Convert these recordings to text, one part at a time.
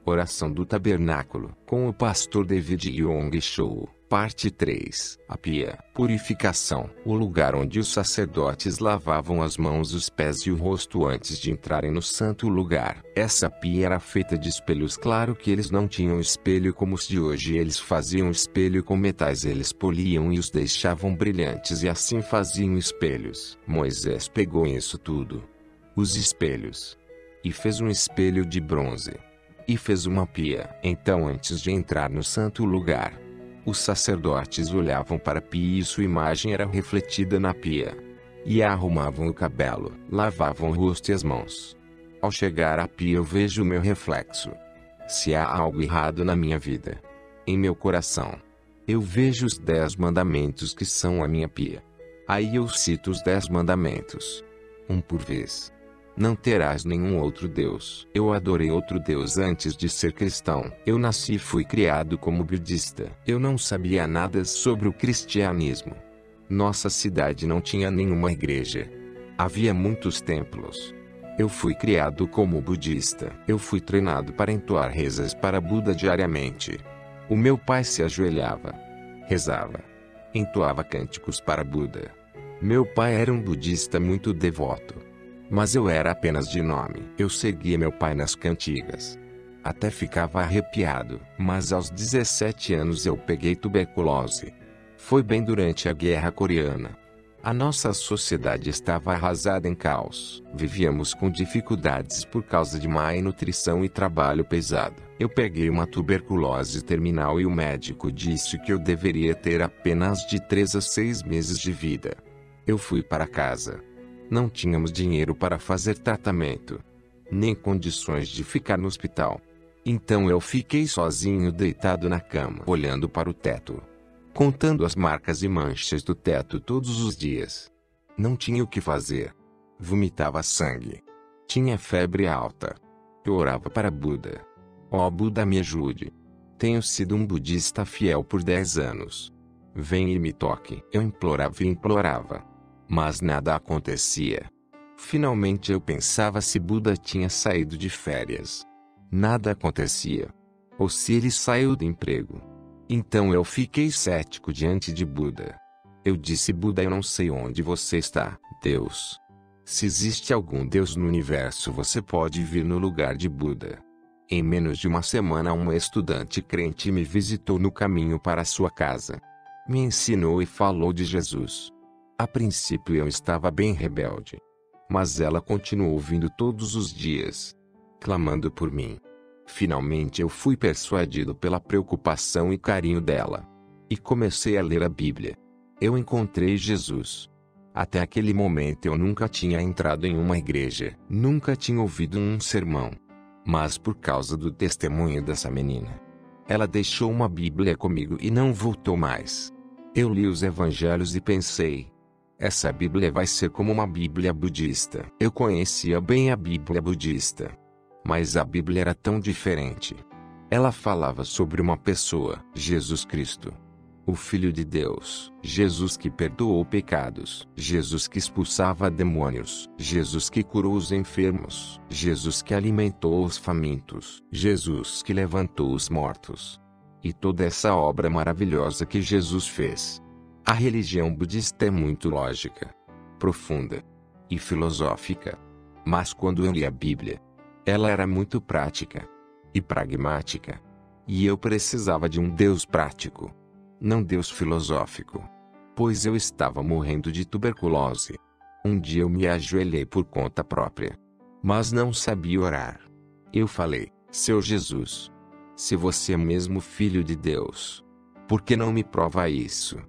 Oração do Tabernáculo, com o pastor David Yong Cho, parte 3. A pia. Purificação. O lugar onde os sacerdotes lavavam as mãos, os pés e o rosto antes de entrarem no santo lugar. Essa pia era feita de espelhos. Claro que eles não tinham espelho como os de hoje. Eles faziam espelho com metais. Eles poliam e os deixavam brilhantes e assim faziam espelhos. Moisés pegou isso tudo, os espelhos, e fez um espelho de bronze. E fez uma pia. Então, antes de entrar no santo lugar, os sacerdotes olhavam para a pia e sua imagem era refletida na pia. E arrumavam o cabelo, lavavam o rosto e as mãos. Ao chegar à pia eu vejo o meu reflexo. Se há algo errado na minha vida, em meu coração, eu vejo os 10 mandamentos que são a minha pia. Aí eu cito os 10 mandamentos, um por vez. Não terás nenhum outro Deus. Eu adorei outro Deus antes de ser cristão. Eu nasci e fui criado como budista. Eu não sabia nada sobre o cristianismo. Nossa cidade não tinha nenhuma igreja. Havia muitos templos. Eu fui criado como budista. Eu fui treinado para entoar rezas para Buda diariamente. O meu pai se ajoelhava, rezava, entoava cânticos para Buda. Meu pai era um budista muito devoto. Mas eu era apenas de nome. Eu seguia meu pai nas cantigas. Até ficava arrepiado. Mas aos 17 anos eu peguei tuberculose. Foi bem durante a Guerra Coreana. A nossa sociedade estava arrasada em caos. Vivíamos com dificuldades por causa de má nutrição e trabalho pesado. Eu peguei uma tuberculose terminal e o médico disse que eu deveria ter apenas de 3 a 6 meses de vida. Eu fui para casa. Não tínhamos dinheiro para fazer tratamento, nem condições de ficar no hospital. Então eu fiquei sozinho deitado na cama, olhando para o teto, contando as marcas e manchas do teto todos os dias. Não tinha o que fazer. Vomitava sangue. Tinha febre alta. Eu orava para Buda. Ó Buda, me ajude. Tenho sido um budista fiel por 10 anos. Venha e me toque. Eu implorava e implorava. Mas nada acontecia. Finalmente eu pensava se Buda tinha saído de férias. Nada acontecia. Ou se ele saiu do emprego. Então eu fiquei cético diante de Buda. Eu disse: Buda, eu não sei onde você está, Deus. Se existe algum Deus no universo, você pode vir no lugar de Buda. Em menos de uma semana, um estudante crente me visitou no caminho para sua casa. Me ensinou e falou de Jesus. A princípio eu estava bem rebelde. Mas ela continuou vindo todos os dias, clamando por mim. Finalmente eu fui persuadido pela preocupação e carinho dela. E comecei a ler a Bíblia. Eu encontrei Jesus. Até aquele momento eu nunca tinha entrado em uma igreja, nunca tinha ouvido um sermão. Mas por causa do testemunho dessa menina, ela deixou uma Bíblia comigo e não voltou mais. Eu li os evangelhos e pensei: essa Bíblia vai ser como uma Bíblia budista. Eu conhecia bem a Bíblia budista. Mas a Bíblia era tão diferente. Ela falava sobre uma pessoa, Jesus Cristo, o Filho de Deus. Jesus que perdoou pecados. Jesus que expulsava demônios. Jesus que curou os enfermos. Jesus que alimentou os famintos. Jesus que levantou os mortos. E toda essa obra maravilhosa que Jesus fez. A religião budista é muito lógica, profunda e filosófica. Mas quando eu li a Bíblia, ela era muito prática e pragmática. E eu precisava de um Deus prático, não Deus filosófico. Pois eu estava morrendo de tuberculose. Um dia eu me ajoelhei por conta própria, mas não sabia orar. Eu falei: Seu Jesus, se você é mesmo Filho de Deus, por que não me prova isso?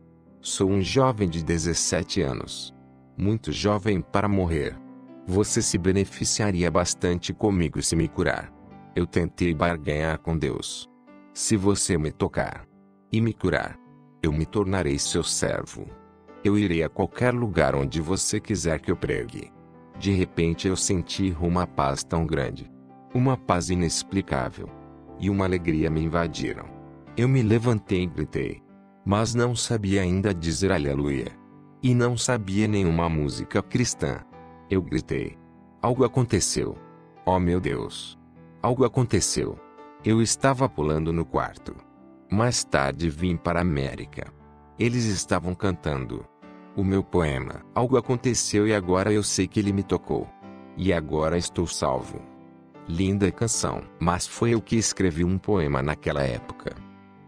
Sou um jovem de 17 anos. Muito jovem para morrer. Você se beneficiaria bastante comigo se me curar. Eu tentei barganhar com Deus. Se você me tocar e me curar, eu me tornarei seu servo. Eu irei a qualquer lugar onde você quiser que eu pregue. De repente eu senti uma paz tão grande. Uma paz inexplicável. E uma alegria me invadiram. Eu me levantei e gritei. Mas não sabia ainda dizer aleluia. E não sabia nenhuma música cristã. Eu gritei. Algo aconteceu. Oh meu Deus! Algo aconteceu. Eu estava pulando no quarto. Mais tarde vim para a América. Eles estavam cantando o meu poema. Algo aconteceu e agora eu sei que ele me tocou. E agora estou salvo. Linda canção. Mas foi eu que escrevi um poema naquela época.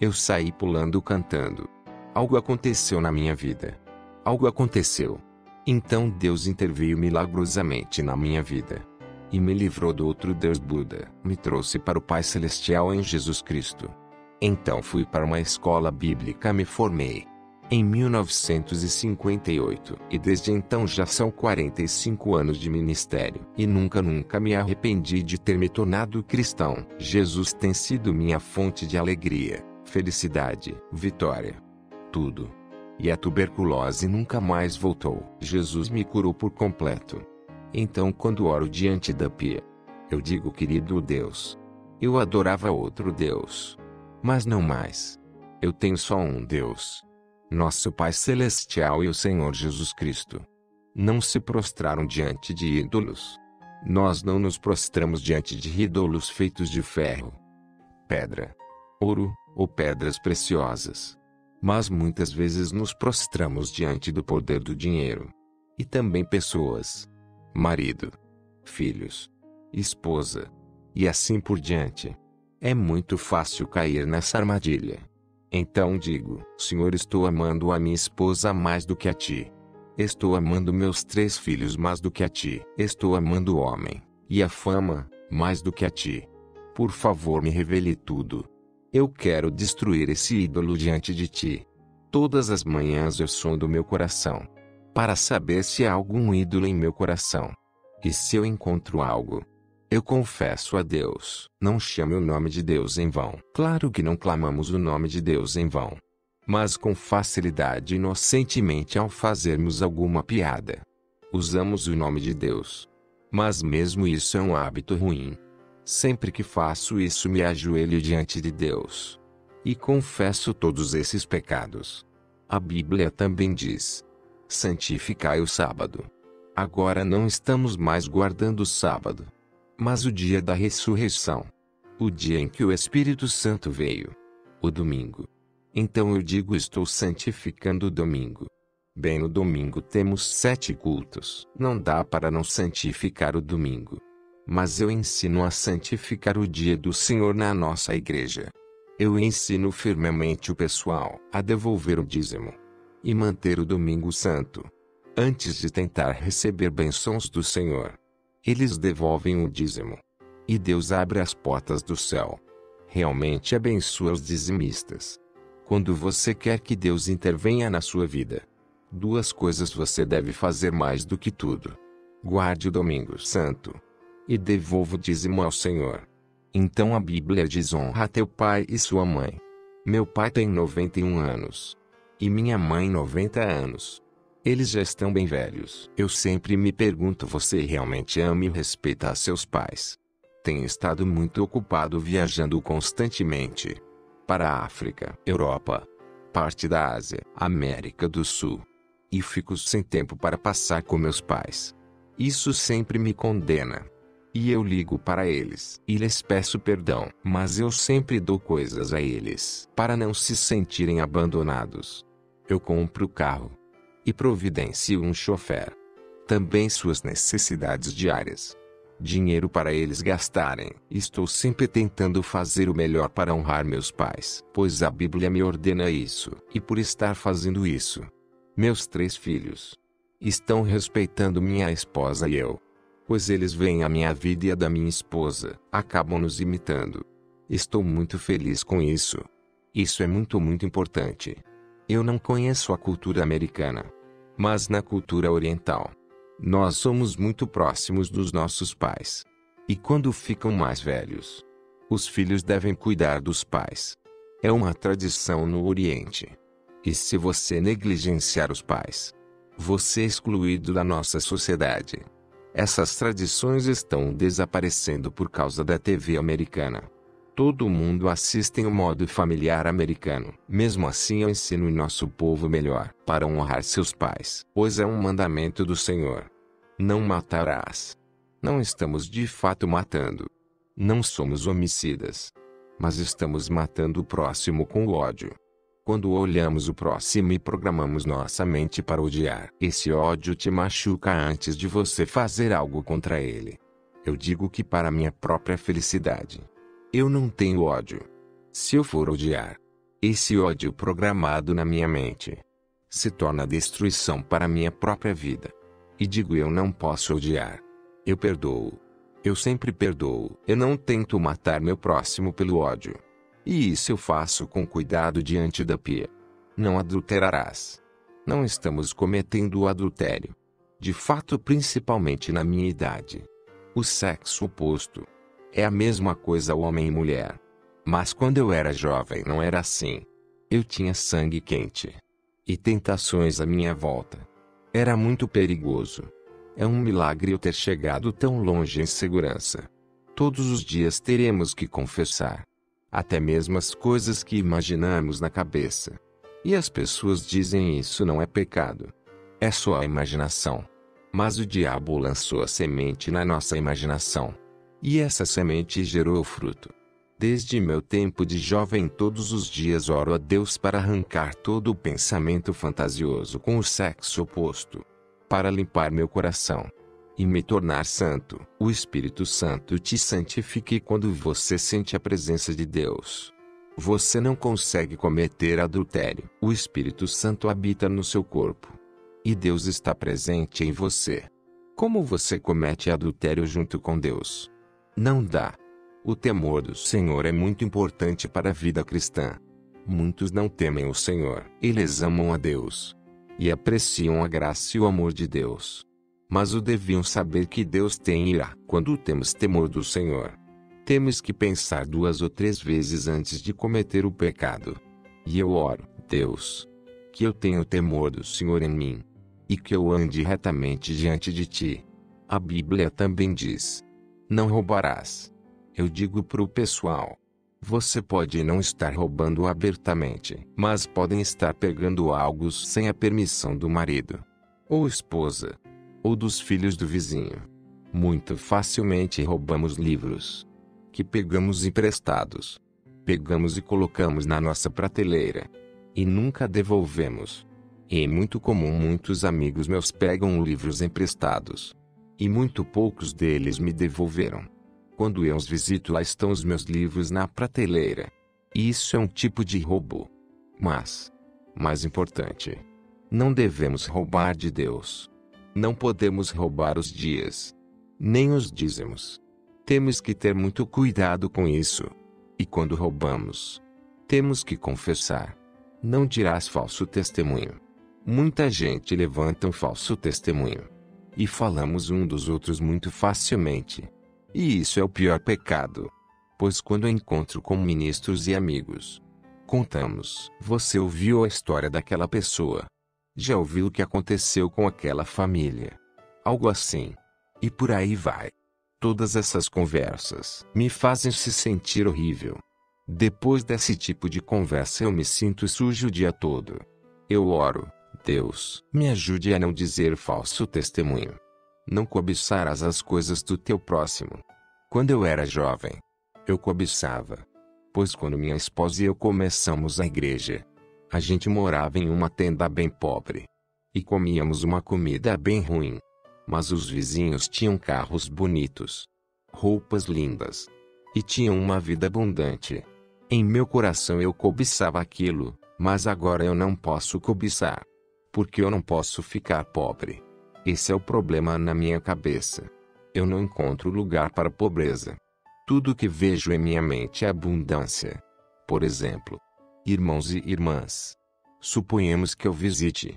Eu saí pulando cantando. Algo aconteceu na minha vida. Algo aconteceu. Então Deus interveio milagrosamente na minha vida. E me livrou do outro Deus Buda. Me trouxe para o Pai Celestial em Jesus Cristo. Então fui para uma escola bíblica e me formei. Em 1958. E desde então já são 45 anos de ministério. E nunca me arrependi de ter me tornado cristão. Jesus tem sido minha fonte de alegria, felicidade, vitória. Tudo. E a tuberculose nunca mais voltou. Jesus me curou por completo. Então quando oro diante da pia, eu digo: querido Deus, eu adorava outro Deus. Mas não mais. Eu tenho só um Deus. Nosso Pai Celestial e o Senhor Jesus Cristo. Não se prostraram diante de ídolos. Nós não nos prostramos diante de ídolos feitos de ferro, pedra, ouro, ou pedras preciosas. Mas muitas vezes nos prostramos diante do poder do dinheiro. E também pessoas. Marido, filhos, esposa. E assim por diante. É muito fácil cair nessa armadilha. Então digo: Senhor, estou amando a minha esposa mais do que a Ti. Estou amando meus 3 filhos mais do que a Ti. Estou amando o homem, e a fama, mais do que a Ti. Por favor, me revele tudo. Eu quero destruir esse ídolo diante de Ti. Todas as manhãs eu sondo meu coração, para saber se há algum ídolo em meu coração. E se eu encontro algo, eu confesso a Deus. Não chame o nome de Deus em vão. Claro que não clamamos o nome de Deus em vão. Mas com facilidade e inocentemente ao fazermos alguma piada, usamos o nome de Deus. Mas mesmo isso é um hábito ruim. Sempre que faço isso me ajoelho diante de Deus. E confesso todos esses pecados. A Bíblia também diz: santificai o sábado. Agora não estamos mais guardando o sábado, mas o dia da ressurreição. O dia em que o Espírito Santo veio. O domingo. Então eu digo: estou santificando o domingo. Bem, no domingo temos 7 cultos. Não dá para não santificar o domingo. Mas eu ensino a santificar o dia do Senhor na nossa igreja. Eu ensino firmemente o pessoal a devolver o dízimo e manter o domingo santo. Antes de tentar receber bênçãos do Senhor, eles devolvem o dízimo. E Deus abre as portas do céu. Realmente abençoa os dizimistas. Quando você quer que Deus intervenha na sua vida, 2 coisas você deve fazer mais do que tudo: guarde o domingo santo e devolva o dízimo ao Senhor. Então a Bíblia diz: honra teu pai e sua mãe. Meu pai tem 91 anos. E minha mãe 90 anos. Eles já estão bem velhos. Eu sempre me pergunto: você realmente ama e respeita seus pais? Tenho estado muito ocupado viajando constantemente. Para a África, Europa, parte da Ásia, América do Sul. E fico sem tempo para passar com meus pais. Isso sempre me condena. E eu ligo para eles e lhes peço perdão. Mas eu sempre dou coisas a eles para não se sentirem abandonados. Eu compro carro e providencio um chofer. Também suas necessidades diárias. Dinheiro para eles gastarem. Estou sempre tentando fazer o melhor para honrar meus pais, pois a Bíblia me ordena isso. E por estar fazendo isso, meus 3 filhos estão respeitando minha esposa e eu. Pois eles veem a minha vida e a da minha esposa, acabam nos imitando. Estou muito feliz com isso. Isso é muito importante. Eu não conheço a cultura americana, mas na cultura oriental, nós somos muito próximos dos nossos pais. E quando ficam mais velhos, os filhos devem cuidar dos pais. É uma tradição no Oriente. E se você negligenciar os pais, você é excluído da nossa sociedade. Essas tradições estão desaparecendo por causa da TV americana. Todo mundo assiste o modo familiar americano. Mesmo assim eu ensino o nosso povo melhor para honrar seus pais, pois é um mandamento do Senhor. Não matarás. Não estamos de fato matando. Não somos homicidas. mas estamos matando o próximo com o ódio. Quando olhamos o próximo e programamos nossa mente para odiar, esse ódio te machuca antes de você fazer algo contra ele. Eu digo que para minha própria felicidade, eu não tenho ódio. Se eu for odiar, esse ódio programado na minha mente se torna destruição para minha própria vida. E digo, eu não posso odiar. Eu perdoo. Eu sempre perdoo. Eu não tento matar meu próximo pelo ódio. E isso eu faço com cuidado diante da pia. Não adulterarás. Não estamos cometendo o adultério. De fato, principalmente na minha idade. O sexo oposto é a mesma coisa, homem e mulher. Mas quando eu era jovem não era assim. Eu tinha sangue quente e tentações à minha volta. Era muito perigoso. É um milagre eu ter chegado tão longe em segurança. Todos os dias teremos que confessar até mesmo as coisas que imaginamos na cabeça. E as pessoas dizem isso não é pecado. É só a imaginação. Mas o diabo lançou a semente na nossa imaginação. E essa semente gerou o fruto. Desde meu tempo de jovem todos os dias oro a Deus para arrancar todo o pensamento fantasioso com o sexo oposto. Para limpar meu coração e me tornar santo. O Espírito Santo te santifique quando você sente a presença de Deus. Você não consegue cometer adultério. O Espírito Santo habita no seu corpo. E Deus está presente em você. Como você comete adultério junto com Deus? Não dá. O temor do Senhor é muito importante para a vida cristã. Muitos não temem o Senhor. Eles amam a Deus e apreciam a graça e o amor de Deus. Mas o deviam saber que Deus tem ira. Quando temos temor do Senhor, temos que pensar 2 ou 3 vezes antes de cometer o pecado. E eu oro, Deus, que eu tenha o temor do Senhor em mim, e que eu ande retamente diante de Ti. A Bíblia também diz: não roubarás. Eu digo para o pessoal: você pode não estar roubando abertamente, mas podem estar pegando algo sem a permissão do marido, ou esposa, ou dos filhos do vizinho. Muito facilmente roubamos livros que pegamos emprestados. Pegamos e colocamos na nossa prateleira e nunca devolvemos. E é muito comum muitos amigos meus pegam livros emprestados e muito poucos deles me devolveram. Quando eu os visito, lá estão os meus livros na prateleira. Isso é um tipo de roubo. Mas, mais importante, não devemos roubar de Deus. Não podemos roubar os dias, nem os dízimos. Temos que ter muito cuidado com isso. E quando roubamos, temos que confessar. Não dirás falso testemunho. Muita gente levanta um falso testemunho e falamos um dos outros muito facilmente. E isso é o pior pecado. Pois quando encontro com ministros e amigos, contamos: você ouviu a história daquela pessoa? Já ouviu o que aconteceu com aquela família? Algo assim. E por aí vai. Todas essas conversas me fazem se sentir horrível. Depois desse tipo de conversa eu me sinto sujo o dia todo. Eu oro: Deus, me ajude a não dizer falso testemunho. Não cobiçarás as coisas do teu próximo. Quando eu era jovem, eu cobiçava. Pois quando minha esposa e eu começamos a igreja, a gente morava em uma tenda bem pobre. E comíamos uma comida bem ruim. Mas os vizinhos tinham carros bonitos, roupas lindas, e tinham uma vida abundante. Em meu coração eu cobiçava aquilo, mas agora eu não posso cobiçar. Porque eu não posso ficar pobre. Esse é o problema na minha cabeça. Eu não encontro lugar para pobreza. Tudo que vejo em minha mente é abundância. Por exemplo, irmãos e irmãs, suponhamos que eu visite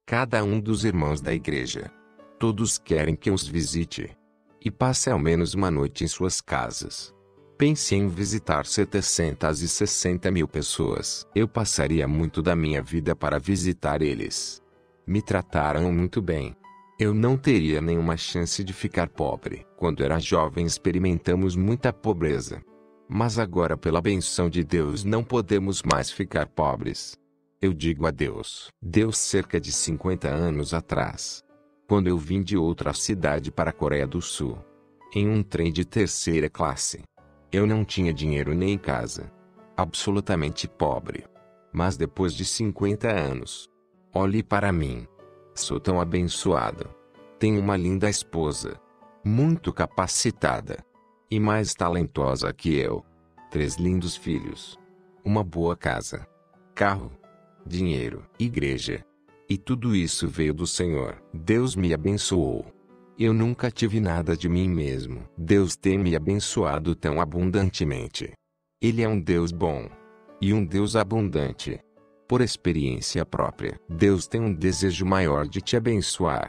cada um dos irmãos da igreja. Todos querem que eu os visite e passe ao menos uma noite em suas casas. Pense em visitar 760 mil pessoas. Eu passaria muito da minha vida para visitar eles. Me trataram muito bem. Eu não teria nenhuma chance de ficar pobre. Quando era jovem experimentamos muita pobreza. Mas agora, pela benção de Deus, não podemos mais ficar pobres. Eu digo a Deus. Deus, cerca de 50 anos atrás, quando eu vim de outra cidade para a Coreia do Sul, em um trem de 3ª classe, Eu não tinha dinheiro nem casa. Absolutamente pobre. Mas depois de 50 anos, olhe para mim. Sou tão abençoado. Tenho uma linda esposa. Muito capacitada. E mais talentosa que eu. 3 lindos filhos. Uma boa casa. Carro. Dinheiro. Igreja. E tudo isso veio do Senhor. Deus me abençoou. Eu nunca tive nada de mim mesmo. Deus tem me abençoado tão abundantemente. Ele é um Deus bom. E um Deus abundante. Por experiência própria, Deus tem um desejo maior de te abençoar.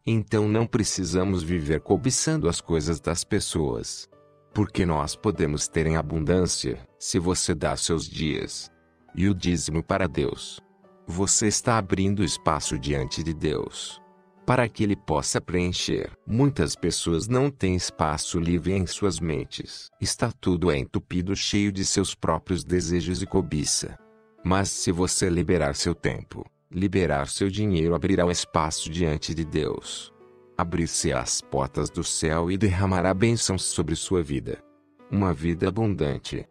Então não precisamos viver cobiçando as coisas das pessoas. Porque nós podemos ter em abundância, se você dá seus dias e o dízimo para Deus. Você está abrindo espaço diante de Deus, para que Ele possa preencher. Muitas pessoas não têm espaço livre em suas mentes. Está tudo entupido, cheio de seus próprios desejos e cobiça. Mas se você liberar seu tempo, liberar seu dinheiro, abrirá um espaço diante de Deus. Abrir-se as portas do céu e derramará bênçãos sobre sua vida. Uma vida abundante.